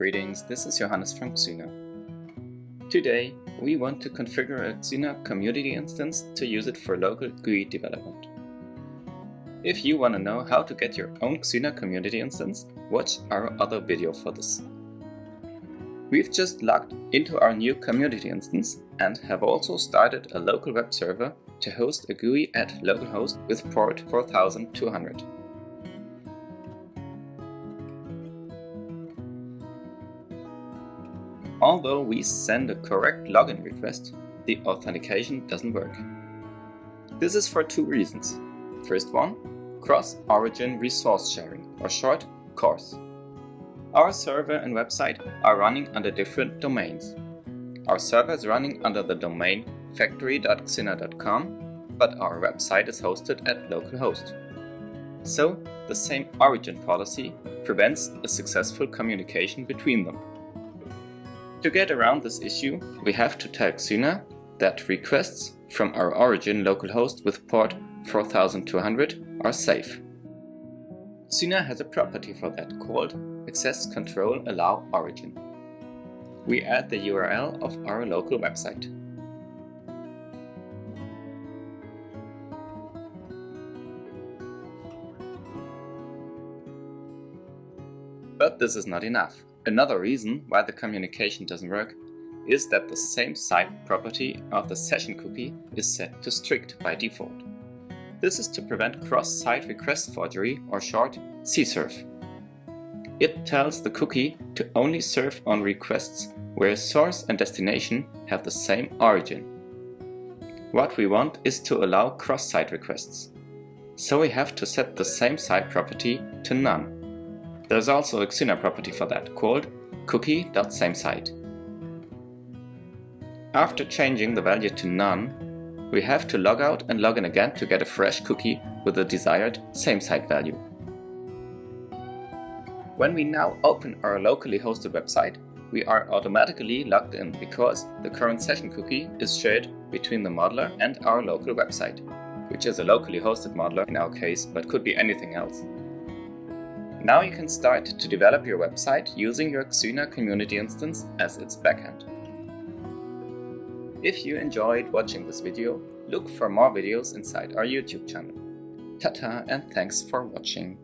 Greetings, this is Johannes from Xyna. Today, we want to configure a Xyna Community Instance to use it for local GUI development. If you want to know how to get your own Xyna Community Instance, watch our other video for this. We've just logged into our new Community Instance and have also started a local web server to host a GUI at localhost with port 4200. Although we send a correct login request, the authentication doesn't work. This is for two reasons. First one, cross-origin resource sharing, or short, CORS. Our server and website are running under different domains. Our server is running under the domain factory.xyna.com, but our website is hosted at localhost. So, the same origin policy prevents a successful communication between them. To get around this issue, we have to tell Xyna that requests from our origin localhost with port 4200 are safe. Xyna has a property for that called Access Control Allow Origin. We add the URL of our local website. But this is not enough. Another reason why the communication doesn't work is that the same site property of the session cookie is set to strict by default. This is to prevent cross-site request forgery, or short, CSRF. It tells the cookie to only serve on requests where source and destination have the same origin. What we want is to allow cross-site requests, so we have to set the same site property to none. There's also a Xyna property for that, called cookie.samesite. After changing the value to none, we have to log out and log in again to get a fresh cookie with the desired samesite value. When we now open our locally hosted website, we are automatically logged in because the current session cookie is shared between the modeler and our local website, which is a locally hosted modeler in our case, but could be anything else. Now you can start to develop your website using your Xyna Community Instance as its backend. If you enjoyed watching this video, look for more videos inside our YouTube channel. Ta-ta and thanks for watching.